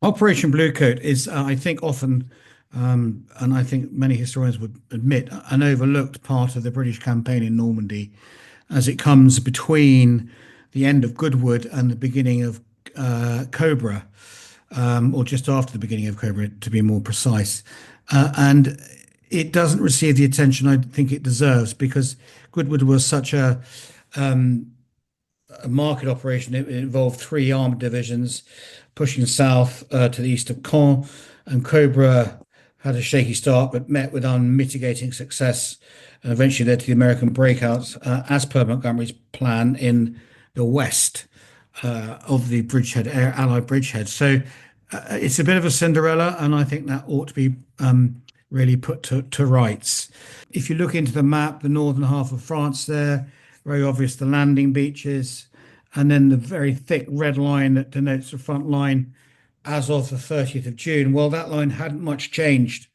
Operation Bluecoat is, I think, often, and I think many historians would admit, an overlooked part of the British campaign in Normandy, as it comes between the end of Goodwood and the beginning of Cobra, or just after the beginning of Cobra, to be more precise. And it doesn't receive the attention I think it deserves because Goodwood was such a market operation. It involved three armored divisions pushing south to the east of Caen, and Cobra had a shaky start but met with unmitigating success and eventually led to the American breakouts as per Montgomery's plan in the west of the bridgehead, Allied bridgehead. So it's a bit of a Cinderella, and I think that ought to be really put to rights. If you look into the map, the northern half of France there, very obvious the landing beaches, and then the very thick red line that denotes the front line as of the 30th of June. Well, that line hadn't much changed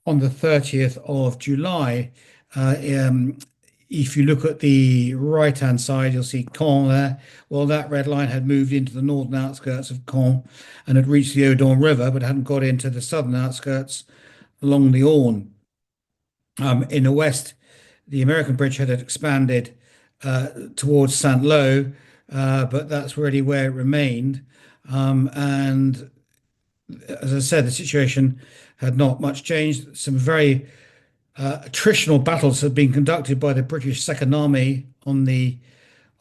on the 30th of July. Uh, um, if you look at the right-hand side, you'll see Caen there. Well, that red line had moved into the northern outskirts of Caen and had reached the Odon River, but hadn't got into the southern outskirts along the Orne. In the west, the American bridgehead had expanded towards St. Lo, but that's really where it remained. And as I said, the situation had not much changed. Some very attritional battles had been conducted by the British Second Army on the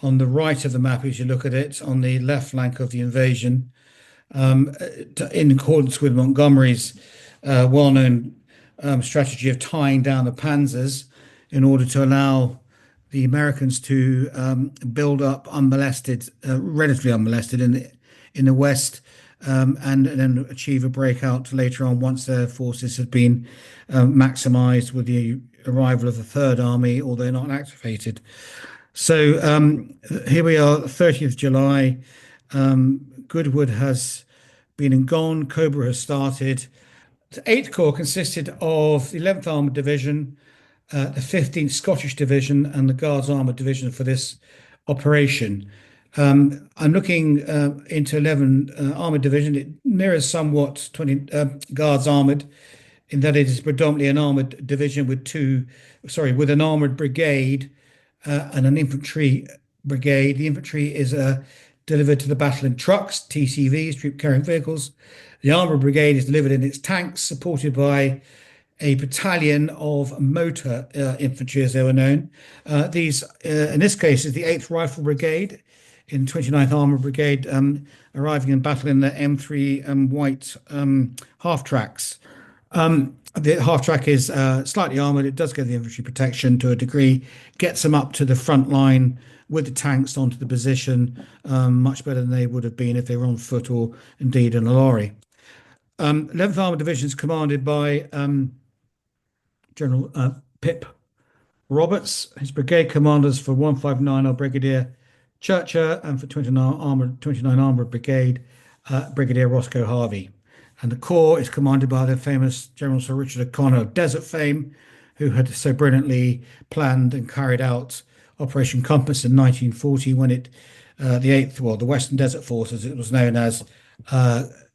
right of the map, as you look at it, on the left flank of the invasion, in accordance with Montgomery's well-known strategy of tying down the panzers in order to allow the Americans to build up unmolested, relatively unmolested in the west, and then achieve a breakout later on once their forces had been maximized with the arrival of the Third Army, although not activated. So here we are, 30th July. Goodwood has been and gone. Cobra has started. The 8th Corps consisted of the 11th Armoured Division, the 15th Scottish Division, and the Guards Armoured Division for this operation. I'm looking into 11 Armoured Division. It mirrors somewhat 20 Guards Armoured in that it is predominantly an armoured division with an armoured brigade and an infantry brigade. The infantry is delivered to the battle in trucks, TCVs, troop carrying vehicles. The armoured brigade is delivered in its tanks, supported by a battalion of motor infantry, as they were known. These, in this case, is the 8th Rifle Brigade in 29th Armoured Brigade, arriving in battle in the M3 white half tracks. The half track is slightly armoured. It does get the infantry protection to a degree, gets them up to the front line with the tanks onto the position, much better than they would have been if they were on foot or indeed in a lorry. 11th Armoured Division is commanded by General Pip Roberts. His brigade commanders for 159 are Brigadier Churcher, and for 29 Armoured Brigade, Brigadier Roscoe Harvey. And the Corps is commanded by the famous General Sir Richard O'Connor of Desert fame, who had so brilliantly planned and carried out Operation Compass in 1940 when the Western Desert Force, as it was known as,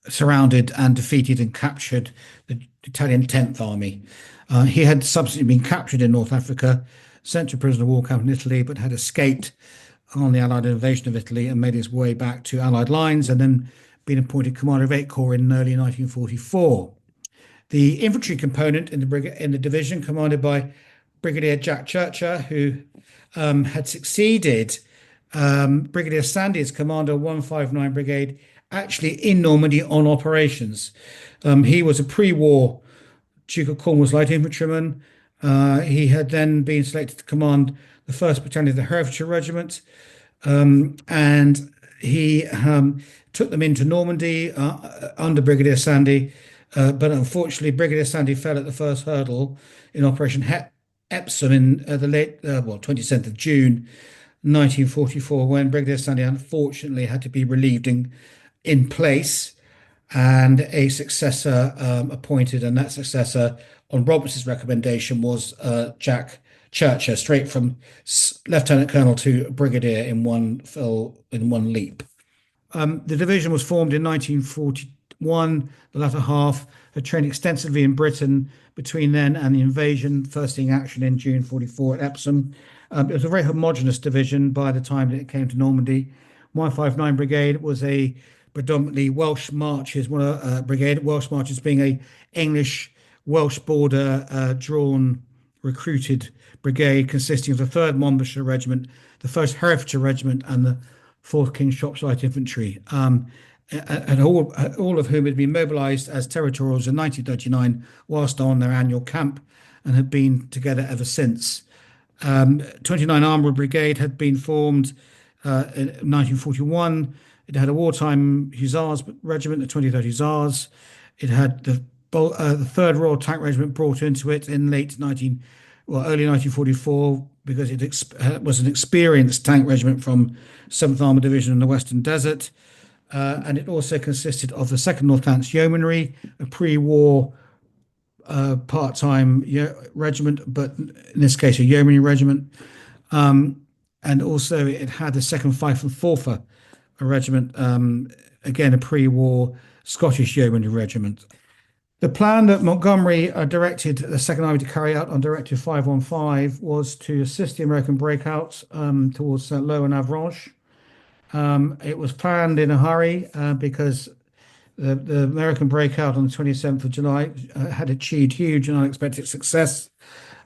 surrounded and defeated and captured the Italian 10th Army. He had subsequently been captured in North Africa, sent to a prisoner of war camp in Italy, but had escaped on the Allied invasion of Italy and made his way back to Allied lines, and then been appointed commander of 8 Corps in early 1944. The infantry component in the division, commanded by Brigadier Jack Churcher, who had succeeded Brigadier Sandy as commander of 159 Brigade, actually in Normandy on operations. He was a pre-war Duke of Cornwall's light infantryman. He had then been selected to command the 1st Battalion of the Herefordshire Regiment, and he took them into Normandy under Brigadier Sandy, but unfortunately Brigadier Sandy fell at the first hurdle in Operation Epsom in the 27th of June 1944, when Brigadier Sandy unfortunately had to be relieved in place and a successor appointed, and that successor, on Roberts's recommendation, was Jack Churcher, straight from Lieutenant Colonel to Brigadier in one leap. The division was formed in 1940, 1, the latter half, had trained extensively in Britain between then and the invasion, first seeing action in June 44 at Epsom. It was a very homogenous division by the time that it came to Normandy. 159 Brigade was a predominantly Welsh Marches, brigade, Welsh Marches being a English Welsh border drawn recruited brigade consisting of the 3rd Monmouthshire Regiment, the 1st Herefordshire Regiment, and the 4th King's Shropshire Infantry, and all of whom had been mobilised as territorials in 1939 whilst on their annual camp and had been together ever since. 29 Armoured Brigade had been formed in 1941. It had a wartime Hussars regiment, the 23rd Hussars. It had the 3rd Royal Tank Regiment brought into it in early 1944 because it was an experienced tank regiment from 7th Armoured Division in the Western Desert. And it also consisted of the 2nd North Lancs Yeomanry, a pre-war part-time regiment, but in this case a yeomanry regiment. And also it had the 2nd Fife and Forfar regiment, again a pre-war Scottish yeomanry regiment. The plan that Montgomery directed the Second Army to carry out on Directive 515 was to assist the American breakouts towards Saint-Lô and Avranches. It was planned in a hurry because the American breakout on the 27th of July had achieved huge and unexpected success,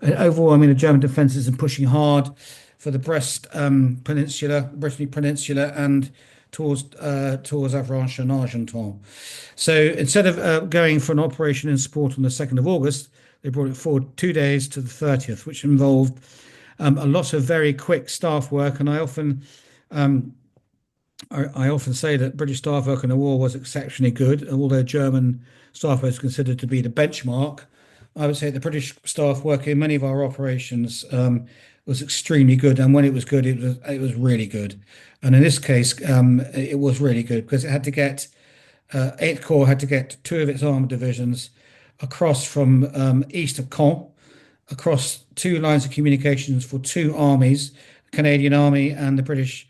overwhelming the German defences and pushing hard for the Brest Peninsula, Brittany Peninsula, and towards Avranches and Argenton. So instead of going for an operation in support on the 2nd of August, they brought it forward 2 days to the 30th, which involved a lot of very quick staff work. And I often say that British staff work in the war was exceptionally good, although German staff work is considered to be the benchmark. I would say the British staff work in many of our operations was extremely good, and when it was good, it was really good. And in this case, it was really good because it had to get 8th Corps had to get 2 of its armored divisions across from east of Caen, across 2 lines of communications for 2 armies, the Canadian Army and the British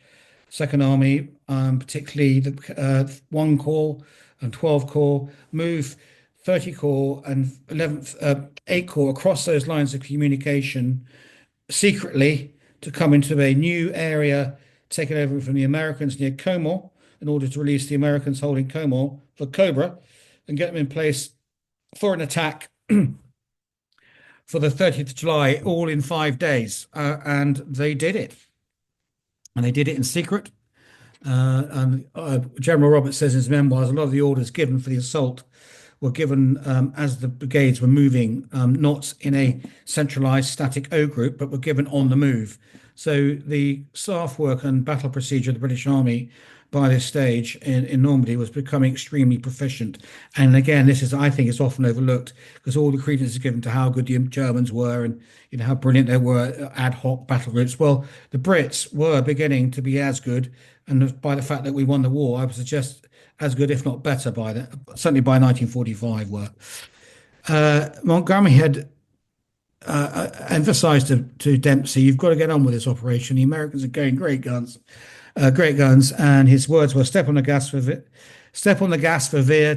Second Army, particularly the 1 Corps and 12 Corps, move 30 Corps and 11th, 8 Corps across those lines of communication secretly to come into a new area taken over from the Americans near Comont in order to release the Americans holding Comont for Cobra and get them in place for an attack for the 30th of July, all in 5 days. And they did it. And they did it in secret. And General Roberts says in his memoirs, a lot of the orders given for the assault were given as the brigades were moving, not in a centralized static O group, but were given on the move. So the staff work and battle procedure of the British Army by this stage in Normandy was becoming extremely proficient. And again, this is, I think, is often overlooked because all the credence is given to how good the Germans were and how brilliant they were ad hoc battle groups. Well, the Brits were beginning to be as good, and by the fact that we won the war, I would suggest as good, if not better, by that. Certainly by 1945 were. Montgomery had emphasized to Dempsey, you've got to get on with this operation. The Americans are going great guns, and his words were, step on the gas for Veer,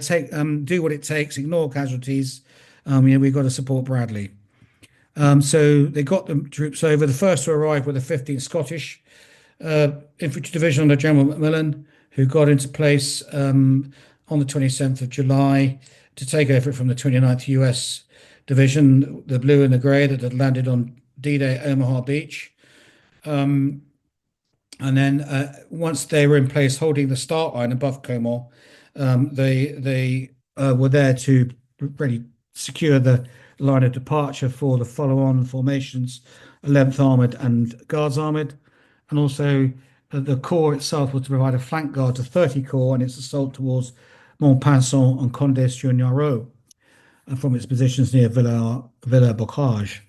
do what it takes, ignore casualties. We've got to support Bradley. So they got the troops over. The first to arrive were the 15th Scottish Infantry Division under General Macmillan, who got into place on the 27th of July to take over from the 29th US Division, the blue and the grey that had landed on D-Day at Omaha Beach. And then once they were in place holding the start line above Comont, they were there to really secure the line of departure for the follow-on formations, 11th Armoured and Guards Armoured. And also the Corps itself was to provide a flank guard to 30 Corps and its assault towards Montpinçon and Condé-sur-Noireau from its positions near Villers-Bocage.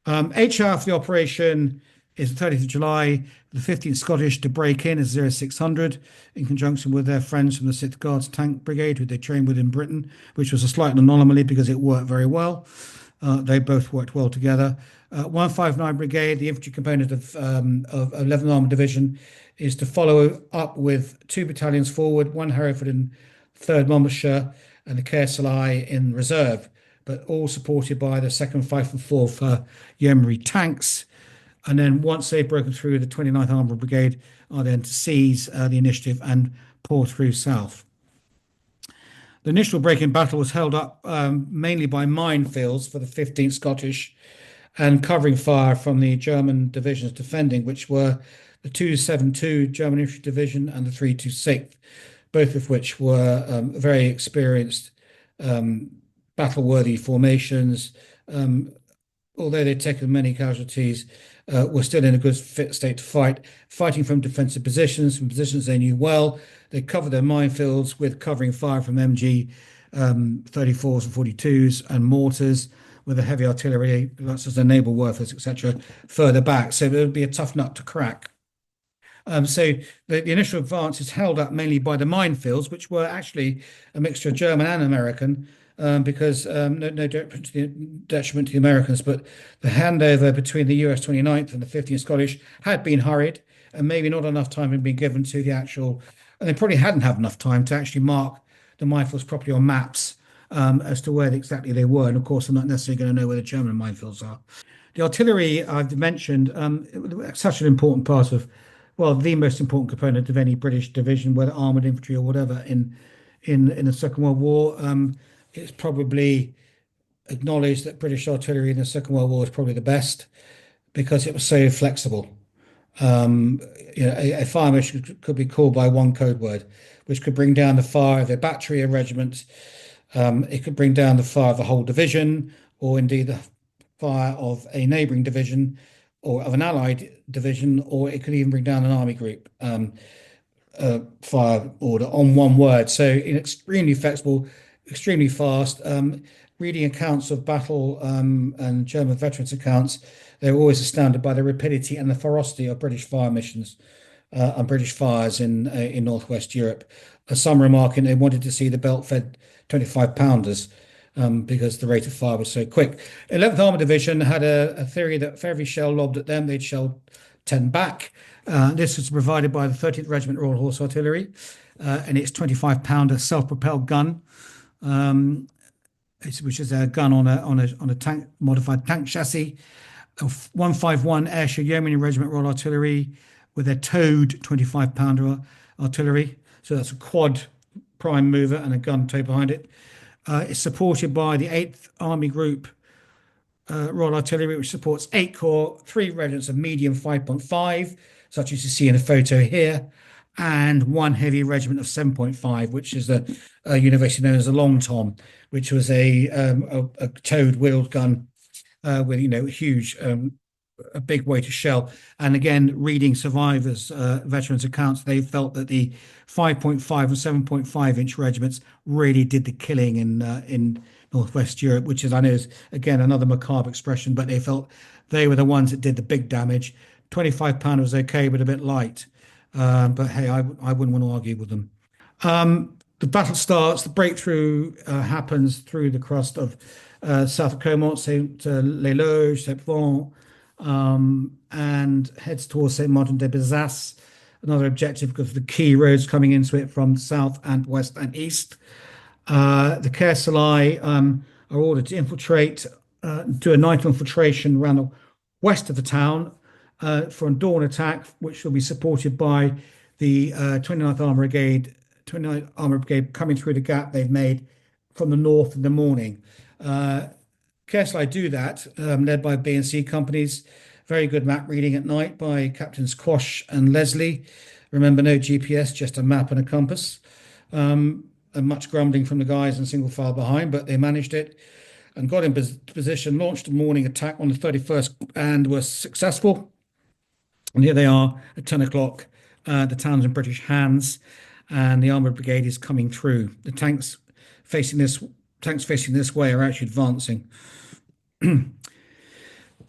HR for the operation is the 30th of July, the 15th Scottish to break in as 0600 in conjunction with their friends from the 6th Guards Tank Brigade, who they trained with in Britain, which was a slight anomaly because it worked very well. They both worked well together. 159 Brigade, the infantry component of 11th Armoured Division, is to follow up with 2 battalions forward, 1 Hereford and 3rd Monmouthshire, and the KSLI in reserve, but all supported by the 2nd, 5th, and 4th Yeomanry tanks. And then once they've broken through, the 29th Armoured Brigade are then to seize the initiative and pour through south. The initial break-in battle was held up mainly by minefields for the 15th Scottish and covering fire from the German divisions defending, which were the 272 German Infantry Division and the 326th, both of which were very experienced, battle-worthy formations. Although they'd taken many casualties, were still in a good fit state to fight, fighting from defensive positions, from positions they knew well. They covered their minefields with covering fire from MG 34s and 42s and mortars, with the heavy artillery, such as the naval Werfers, etc., further back. So it would be a tough nut to crack. So the initial advance is held up mainly by the minefields, which were actually a mixture of German and American, because no detriment to the Americans, but the handover between the US 29th and the 15th Scottish had been hurried, and maybe not enough time had been given to the actual, and they probably hadn't had enough time to actually mark the minefields properly on maps as to where exactly they were. And of course, they're not necessarily going to know where the German minefields are. The artillery I've mentioned, such an important part of, well, the most important component of any British division, whether armored infantry or whatever, in the Second World War. It's probably acknowledged that British artillery in the Second World War is probably the best because it was so flexible. Um, a fire mission could be called by one code word, which could bring down the fire of a battery, a regiment. It could bring down the fire of a whole division, or indeed the fire of a neighbouring division, or of an allied division, or it could even bring down an army group. Fire order on one word. So extremely flexible, extremely fast. Reading accounts of battle and German veterans accounts, they were always astounded by the rapidity and the ferocity of British fire missions and British fires in Northwest Europe. Some remarking they wanted to see the belt-fed 25 pounders because the rate of fire was so quick. 11th Armored Division had a theory that for every shell lobbed at them, they'd shell 10 back. This was provided by the 13th Regiment Royal Horse Artillery and its 25-pounder self-propelled gun, which is a gun on a tank modified tank chassis. 151 Ayrshire Yeomanry Regiment Royal Artillery with their towed 25-pounder artillery. So that's a quad prime mover and a gun towed behind it. It's supported by the 8th Army Group Royal Artillery, which supports 8 corps, 3 regiments of medium 5.5, such as you see in the photo here, and 1 heavy regiment of 7.5, which is the university known as a Long Tom, which was a towed wheeled gun with huge a big weight of shell. And again, reading survivors, veterans accounts, they felt that the 5.5 and 7.5 inch regiments really did the killing in Northwest Europe, which is, I know, is again another macabre expression, but they felt they were the ones that did the big damage. 25 pounder was okay, but a bit light. But hey, I wouldn't want to argue with them. The battle starts, the breakthrough happens through the crust of south of Caumont, Saint Leloge, Saint Pont, and heads towards Saint Martin de Bezas, another objective because of the key roads coming into it from south and west and east. The KSLI are ordered to infiltrate, do a night infiltration around the west of the town for a dawn attack, which will be supported by the 29th Armour Brigade, 29th Armour Brigade coming through the gap they've made from the north in the morning. KSLI do that, led by B and C companies. Very good map reading at night by Captains Quash and Leslie. Remember, no GPS, just a map and a compass. And much grumbling from the guys in single file behind, but they managed it and got in position, launched a morning attack on the 31st and were successful. And here they are at 10 o'clock. The town's in British hands and the Armoured Brigade is coming through. The tanks facing this way are actually advancing.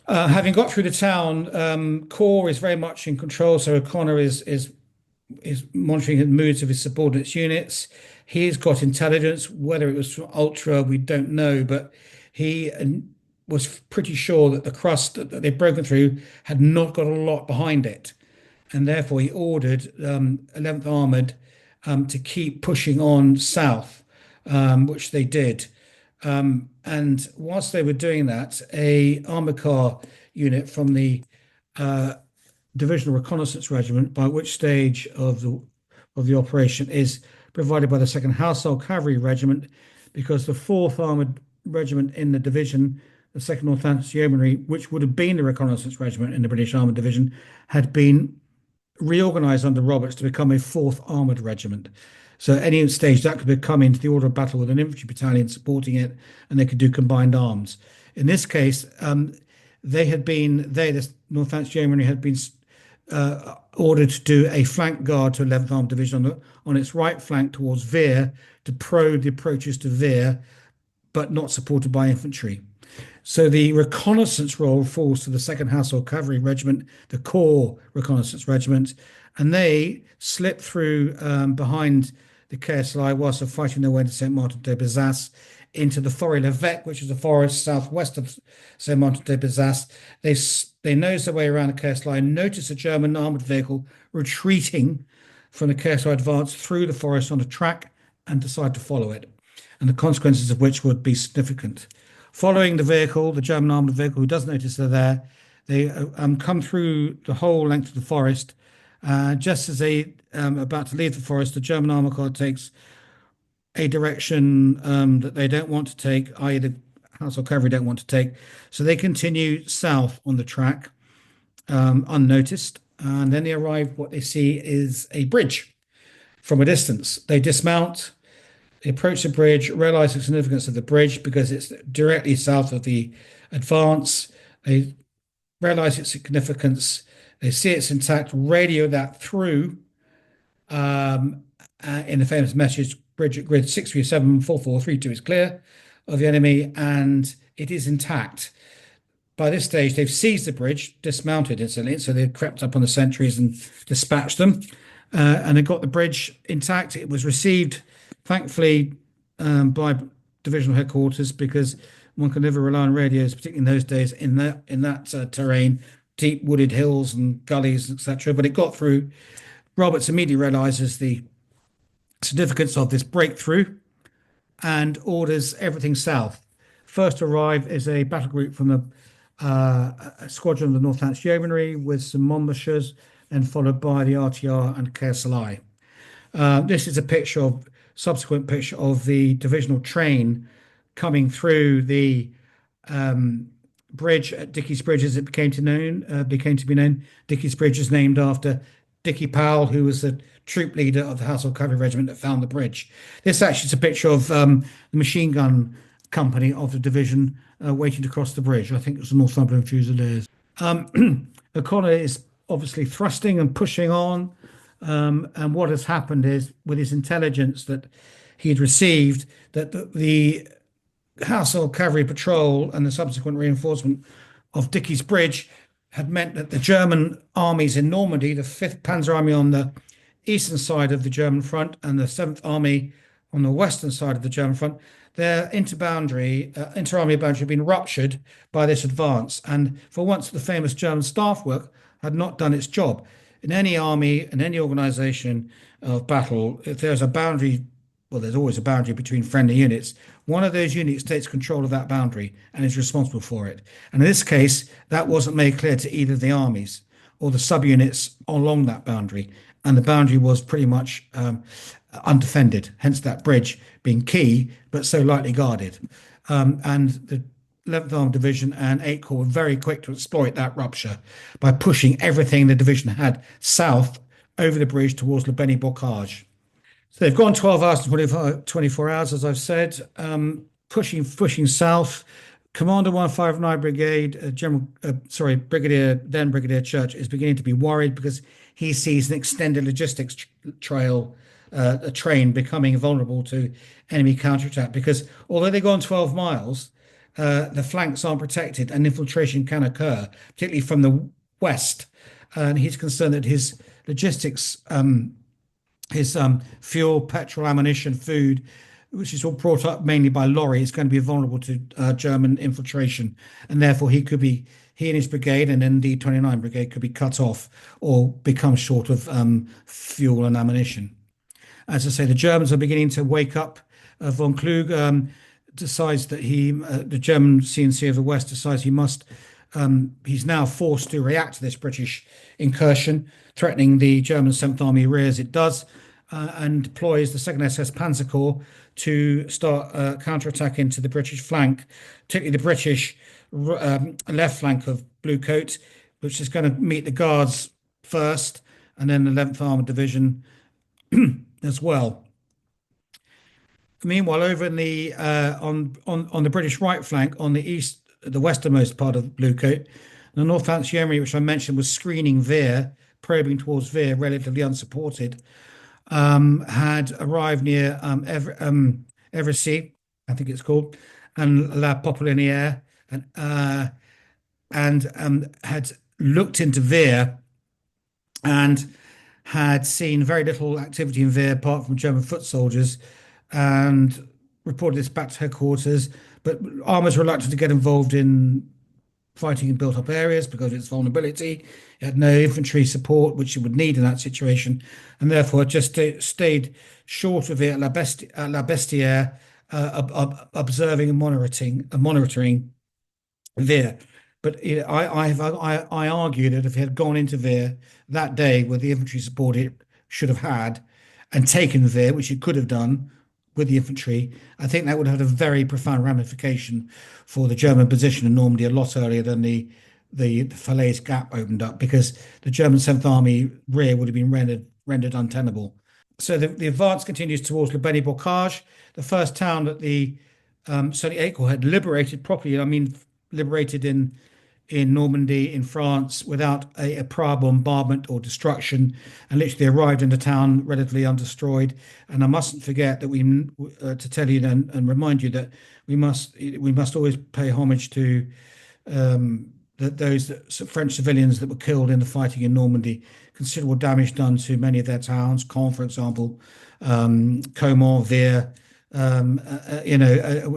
Having got through the town, Corps is very much in control. So O'Connor is monitoring the moods of his subordinates units. He's got intelligence. Whether it was from Ultra, we don't know, but he was pretty sure that the crust that they'd broken through had not got a lot behind it, and therefore he ordered 11th Armoured to keep pushing on south, which they did. And whilst they were doing that, a armored car unit from the Divisional Reconnaissance Regiment, by which stage of the operation is provided by the Second Household Cavalry Regiment, because the Fourth Armored Regiment in the division, the Second Northampton Yeomanry, which would have been the Reconnaissance Regiment in the British Armored Division, had been reorganized under Roberts to become a Fourth Armored Regiment. So at any stage that could come into the order of battle with an infantry battalion supporting it, and they could do combined arms. In this case, the Northampton Yeomanry had been ordered to do a flank guard to 11th Armored Division on its right flank towards Veer to probe the approaches to Veer, but not supported by infantry. So the reconnaissance role falls to the Second Household Cavalry Regiment, the Corps Reconnaissance Regiment, and they slip through behind the KSLI whilst they're fighting their way to St. Martin de Bezace into the Forêt l'Evêque, which is a forest southwest of St. Martin de Bezace. They nose their way around the KSLI and notice a German armoured vehicle retreating from the KSLI advance through the forest on a track and decide to follow it, and the consequences of which would be significant. Following the vehicle, the German armored vehicle, who doesn't notice they're there, they come through the whole length of the forest. Just as they about to leave the forest, the German armored car takes a direction that they don't want to take, i.e., the Household Cavalry don't want to take. So they continue south on the track, unnoticed, and then they arrive. What they see is a bridge from a distance. They dismount. They approach the bridge, realize the significance of the bridge because it's directly south of the advance. They realize its significance. They see it's intact, radio that through in the famous message, bridge at grid 6374432 is clear of the enemy and it is intact. By this stage, they've seized the bridge, dismounted incidentally, so they've crept up on the sentries and dispatched them. And they got the bridge intact. It was received, thankfully, by divisional headquarters because one can never rely on radios, particularly in those days, in that terrain, deep wooded hills and gullies, etc. But it got through. Roberts immediately realizes the significance of this breakthrough and orders everything south. First to arrive is a battle group from the squadron of the Northampton Yeomanry with some Monmouthshires, then followed by the RTR and KSLI. This is a subsequent picture of the divisional train coming through the bridge at Dickie's Bridge, as it became to be known. Dickie's Bridge is named after Dickie Powell, who was the troop leader of the Household Cavalry Regiment that found the bridge. This actually is a picture of the machine gun company of the division waiting to cross the bridge. I think it was the Northumberland Fusiliers. O'Connor is obviously thrusting and pushing on. And what has happened is, with his intelligence that he had received, that the Household Cavalry Patrol and the subsequent reinforcement of Dickie's Bridge had meant that the German armies in Normandy, the 5th Panzer Army on the eastern side of the German front and the 7th Army on the western side of the German front, their inter-army boundary had been ruptured by this advance. And for once, the famous German staff work had not done its job. In any army, in any organization of battle, if there's a boundary, well, there's always a boundary between friendly units. One of those units takes control of that boundary and is responsible for it. And in this case, that wasn't made clear to either of the armies or the subunits along that boundary. And the boundary was pretty much undefended, hence that bridge being key, but so lightly guarded. And the 11th Armored Division and 8 Corps were very quick to exploit that rupture by pushing everything the division had south over the bridge towards Le Beni-Bocage. So they've gone 12 hours to 24 hours, as I've said, pushing south. Commander 159 Brigade, Brigadier Church is beginning to be worried because he sees an extended logistics trail, a train becoming vulnerable to enemy counterattack. Because although they've gone 12 miles, the flanks aren't protected and infiltration can occur, particularly from the west. And he's concerned that his logistics, his fuel, petrol, ammunition, food, which is all brought up mainly by lorry, is going to be vulnerable to German infiltration. And therefore he and his brigade and then the 29 Brigade could be cut off or become short of fuel and ammunition. As I say, the Germans are beginning to wake up. Von Klug decides that the German CNC of the West decides he's now forced to react to this British incursion, threatening the German 7th Army rear as it does, and deploys the 2nd SS Panzer Corps to start counterattack into the British flank, particularly the British left flank of Bluecoat, which is going to meet the Guards first, and then the 11th Armored Division as well. Meanwhile, over in the on the British right flank, on the east, the westernmost part of Bluecoat, the North Artillery, which I mentioned, was screening Veer, probing towards Veer, relatively unsupported, had arrived near Eversey, I think it's called, and La Popelinière, and had looked into Veer and had seen very little activity in Veer apart from German foot soldiers, and reported this back to headquarters. But Armour's reluctant to get involved in fighting in built-up areas because of its vulnerability. It had no infantry support, which it would need in that situation, and therefore it just stayed short of it at La Bestière, observing and monitoring Veer. But I argue that if he had gone into Veer that day with the infantry support it should have had and taken Veer, which it could have done with the infantry, I think that would have had a very profound ramification for the German position in Normandy a lot earlier than the Falaise Gap opened up, because the German 7th Army rear would have been rendered untenable. So the advance continues towards Le Beni-Bocage, the first town that the 78 Corps had liberated properly. I mean, liberated in Normandy, in France, without a prior bombardment or destruction, and literally arrived in the town relatively undestroyed. And I mustn't forget that to tell you and remind you that we must always pay homage to those French civilians that were killed in the fighting in Normandy. Considerable damage done to many of their towns, Caen, for example, Caumont, Vire.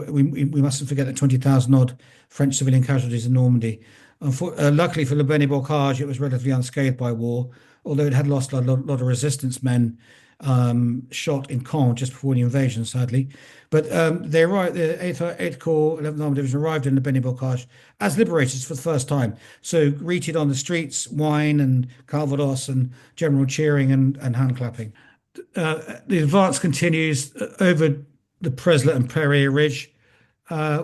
We mustn't forget that 20,000 odd French civilian casualties in Normandy. Luckily for Le Beni-Bocage, it was relatively unscathed by war, although it had lost a lot of resistance men shot in Caen just before the invasion, sadly. But they arrived, the 8th Corps, 11th Armored Division arrived in Le Beni-Bocage as liberators for the first time. So greeted on the streets, wine and Calvados and general cheering and hand clapping. The advance continues over the Preslet and Perrier Ridge,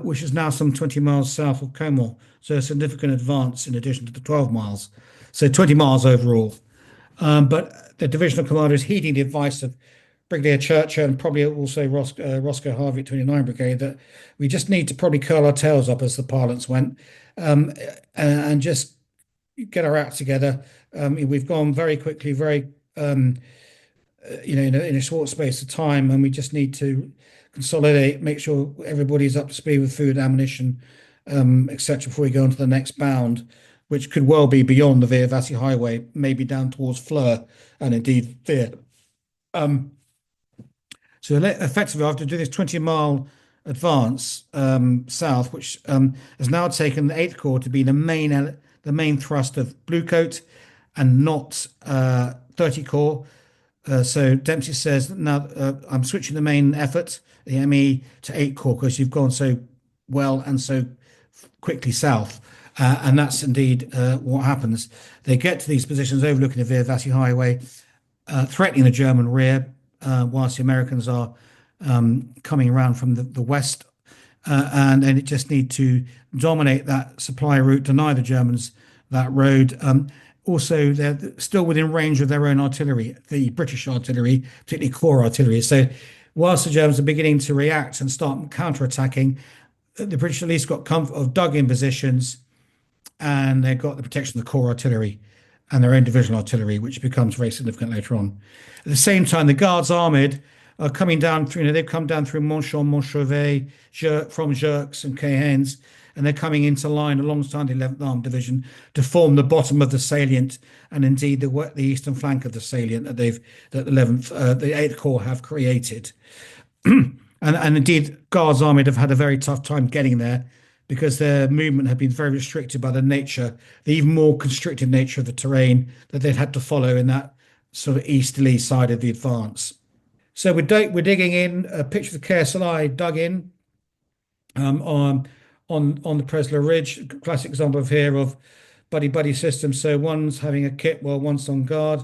which is now some 20 miles south of Caumont. So a significant advance in addition to the 12 miles. So 20 miles overall. But the divisional commander is heeding the advice of Brigadier Churcher and probably also Roscoe Harvey at 29 Brigade that we just need to probably curl our tails up, as the parlance went, and just get our act together. We've gone very quickly, very in a short space of time, and we just need to consolidate, make sure everybody's up to speed with food, ammunition, etc., before we go on to the next bound, which could well be beyond the Vire-Vassy Highway, maybe down towards Fleur and indeed Vire. So effectively, after doing this 20-mile advance south, which has now taken the 8th Corps to be the main thrust of Bluecoat and not 30 Corps. So Dempsey says, now I'm switching the main effort, the ME, to 8 Corps because you've gone so well and so quickly south. And that's indeed what happens. They get to these positions overlooking the Vire-Vassy Highway, threatening the German rear, whilst the Americans are coming around from the west. And then it just need to dominate that supply route, deny the Germans that road. Also, they're still within range of their own artillery, the British artillery, particularly Corps artillery. So whilst the Germans are beginning to react and start counterattacking, the British at least got comfort of dug-in positions, and they've got the protection of the Corps artillery and their own divisional artillery, which becomes very significant later on. At the same time, the Guards Armoured are coming down through, they've come down through Montchamp, Montchauvet, from Jerks and Cahennes, and they're coming into line alongside the 11th Armored Division to form the bottom of the salient, and indeed the eastern flank of the salient that the 8th Corps have created. And indeed, Guards Armoured have had a very tough time getting there because their movement had been very restricted by the even more constricted nature of the terrain that they'd had to follow in that sort of easterly side of the advance. So we're digging in. A picture of the KSLI dug in um, on on the Presler Ridge. Classic example of here of buddy buddy system. So one's having a kit while one's on guard.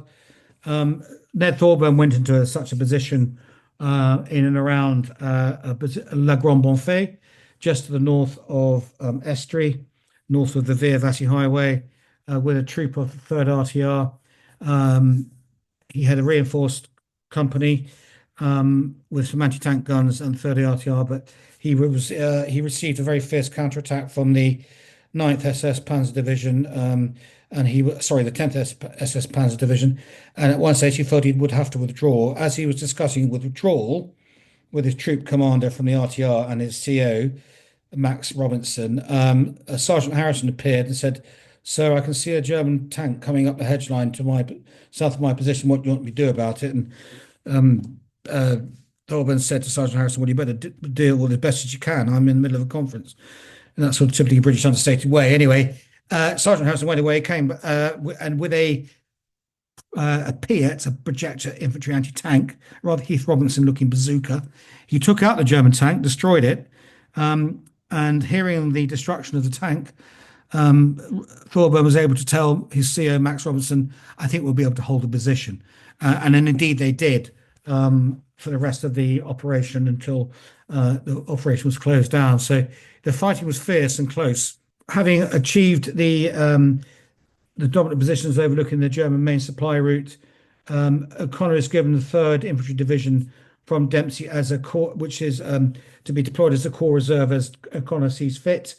Ned Thorburn went into such a position in and around La Grande Bonfait, just to the north of Estrie, north of the Via Vassi Highway, with a troop of the 3rd RTR. He had a reinforced company with some anti-tank guns and 30 RTR, but he received a very fierce counterattack from the 9th SS Panzer Division, and the 10th SS Panzer Division, and at one stage he felt he would have to withdraw. As he was discussing withdrawal with his troop commander from the RTR and his CO, Max Robinson, Sergeant Harrison appeared and said, "Sir, I can see a German tank coming up the hedgeline to my south of my position. What do you want me to do about it?" And uh, Thorburn said to Sergeant Harrison, "Well, you better deal with it as best as you can. I'm in the middle of a conference." And that's sort of typically a British understated way. Anyway, Sergeant Harrison went away, came and with a Piat, a projector infantry anti-tank, rather Heath Robinson looking bazooka. He took out the German tank, destroyed it, and hearing the destruction of the tank, Thorburn was able to tell his CO, Max Robinson, "I think we'll be able to hold the position." And then indeed they did for the rest of the operation until the operation was closed down. So the fighting was fierce and close. Having achieved the dominant positions overlooking the German main supply route, O'Connor is given the 3rd Infantry Division from Dempsey as a corps, which is to be deployed as a corps reserve as O'Connor sees fit.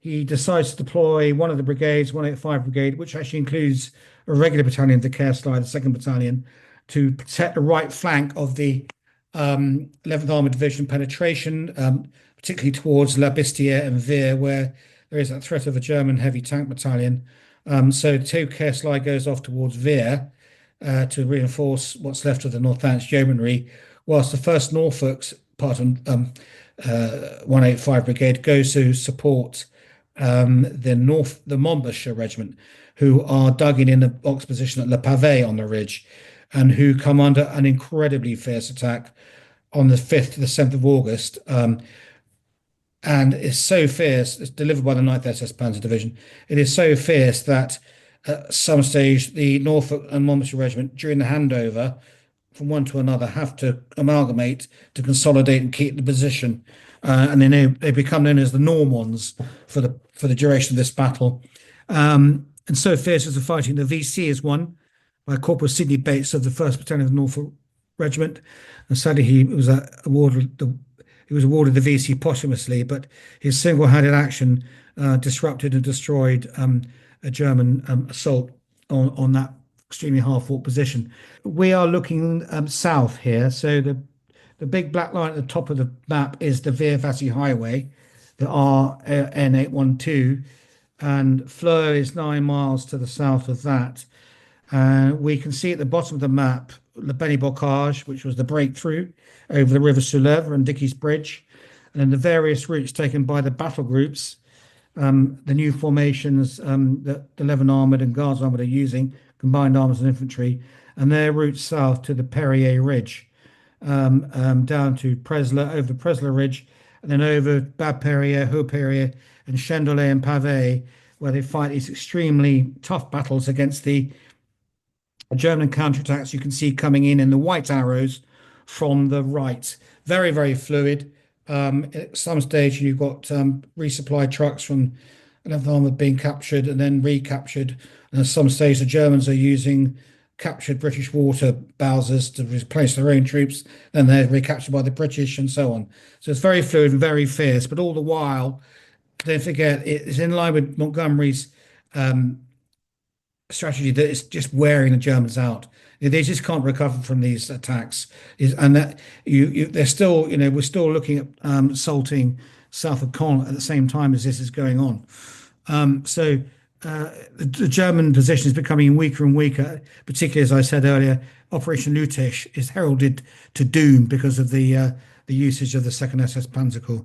He decides to deploy one of the brigades, 185 Brigade, which actually includes a regular battalion of the KSLI, the 2nd Battalion, to protect the right flank of the 11th Armored Division penetration, particularly towards La Bistia and Vire, where there is a threat of a German heavy tank battalion. So 2 KSLI goes off towards Vire to reinforce what's left of the Northants Yeomanry, whilst the 1st Norfolk's part of 185 Brigade goes to support the Monmouthshire Regiment, who are dug in a box position at Le Pavé on the ridge, and who come under an incredibly fierce attack on the 5th to the 7th of August. And it's so fierce, it's delivered by the 9th SS Panzer Division. It is so fierce that at some stage, the Norfolk and Monmouthshire Regiment, during the handover from one to another, have to amalgamate to consolidate and keep the position. And then they become known as the Normans for the duration of this battle. And so fierce is the fighting. The VC is won by Corporal Sidney Bates of the 1st Battalion of the Norfolk Regiment, and sadly he was awarded the VC posthumously, but his single-handed action disrupted and destroyed a German assault on that extremely hard-fought position. We are looking south here, so the big black line at the top of the map is the Via Vassi Highway, the RN812, and Fleur is 9 miles to the south of that. We can see at the bottom of the map Le Benny Bocage, which was the breakthrough over the River Sulèvre and Dickey's Bridge, and then the various routes taken by the battle groups, the new formations that the 11 Armoured and Guards Armoured are using, combined arms and infantry, and their route south to the Perrier Ridge, down to Presler, over the Presler Ridge, and then over Bab Perrier, Haut Perrier, and Chendolet and Pavé, where they fight these extremely tough battles against the German counterattacks you can see coming in the white arrows from the right. Very, very fluid. At some stage, you've got resupply trucks from 11th Armoured being captured and then recaptured. And at some stage, the Germans are using captured British water bowsers to replace their own troops. Then they're recaptured by the British and so on. So it's very fluid and very fierce. But all the while, don't forget, it's in line with Montgomery's strategy that is just wearing the Germans out. They just can't recover from these attacks, and that they're still, we're still looking at assaulting south of Caen at the same time as this is going on. So the German position is becoming weaker and weaker, particularly as I said earlier. Operation Lüttich is heralded to doom because of the usage of the 2nd SS Panzer Corps.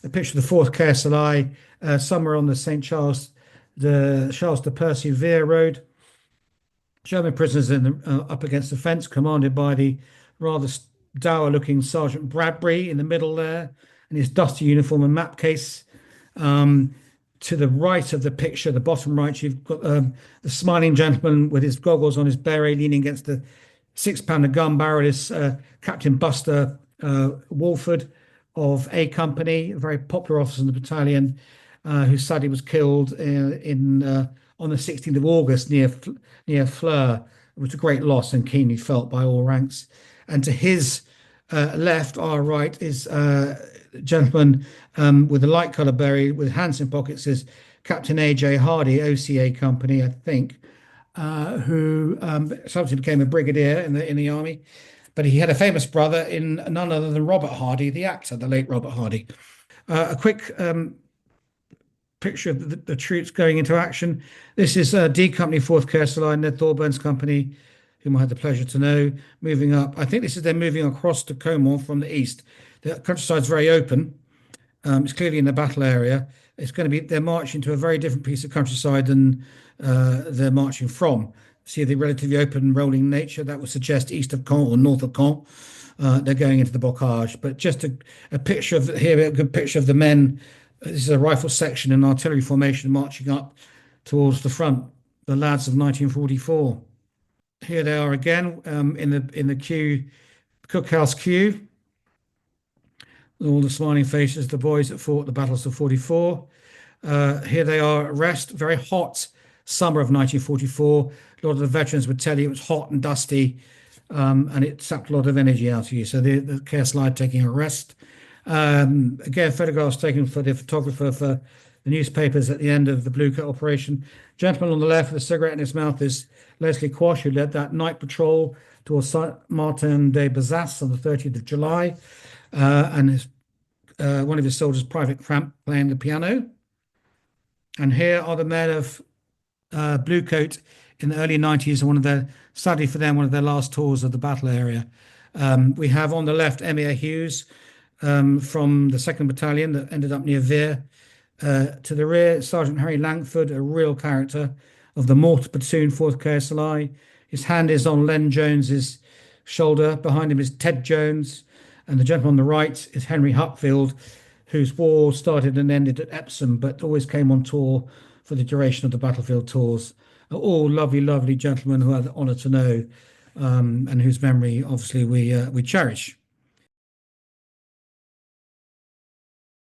A picture of the 4th KSLI, somewhere on the St. Charles, the Charles de Percy Vere Road. German prisoners up against the fence, commanded by the rather dour looking Sergeant Bradbury in the middle there, in his dusty uniform and map case. Um, to the right of the picture, the bottom right, you've got the smiling gentleman with his goggles on his beret, leaning against the 6-pounder gun barrel, is Captain Buster Walford of A Company, a very popular officer in the battalion, who sadly was killed in on the 16th of August near Fleur. It was a great loss and keenly felt by all ranks. And to his left, our right, is a gentleman with a light colour beret with hands in pockets, is Captain A.J. Hardy, OCA Company, I think, who subsequently became a brigadier in the army. But he had a famous brother in none other than Robert Hardy, the actor, the late Robert Hardy. A quick picture of the troops going into action. This is D Company, 4th Cursor Line, Ned Thorburn's company, whom I had the pleasure to know, moving up. I think this is them moving across to Comont from the east. The countryside's very open. It's clearly in the battle area. It's going to be, they're marching to a very different piece of countryside than they're marching from. See the relatively open rolling nature that would suggest east of Caen or north of Caen. They're going into the bocage. But just a picture of here, a good picture of the men. This is a rifle section and artillery formation marching up towards the front. The lads of 1944. Here they are again in the queue, cookhouse queue. All the smiling faces, the boys that fought the battles of 44. Here they are at rest. Very hot summer of 1944. A lot of the veterans would tell you it was hot and dusty, and it sapped a lot of energy out of you. So the care slide taking a rest. Again, photographs taken for the photographer for the newspapers at the end of the Bluecoat operation. Gentleman on the left with a cigarette in his mouth is Leslie Quash, who led that night patrol towards Saint-Martin-de-Bazas on the 30th of July, and one of his soldiers, Private Cramp, playing the piano. And here are the men of Bluecoat in the early 90s, and sadly for them, one of their last tours of the battle area. We have on the left Emir Hughes from the 2nd Battalion that ended up near Veer. To the rear, Sergeant Harry Langford, a real character of the Mortar Platoon, 4th KSLI. His hand is on Len Jones's shoulder. Behind him is Ted Jones. And the gentleman on the right is Henry Hupfield, whose war started and ended at Epsom, but always came on tour for the duration of the battlefield tours. All lovely, lovely gentlemen who I had the honour to know, and whose memory, obviously, we cherish.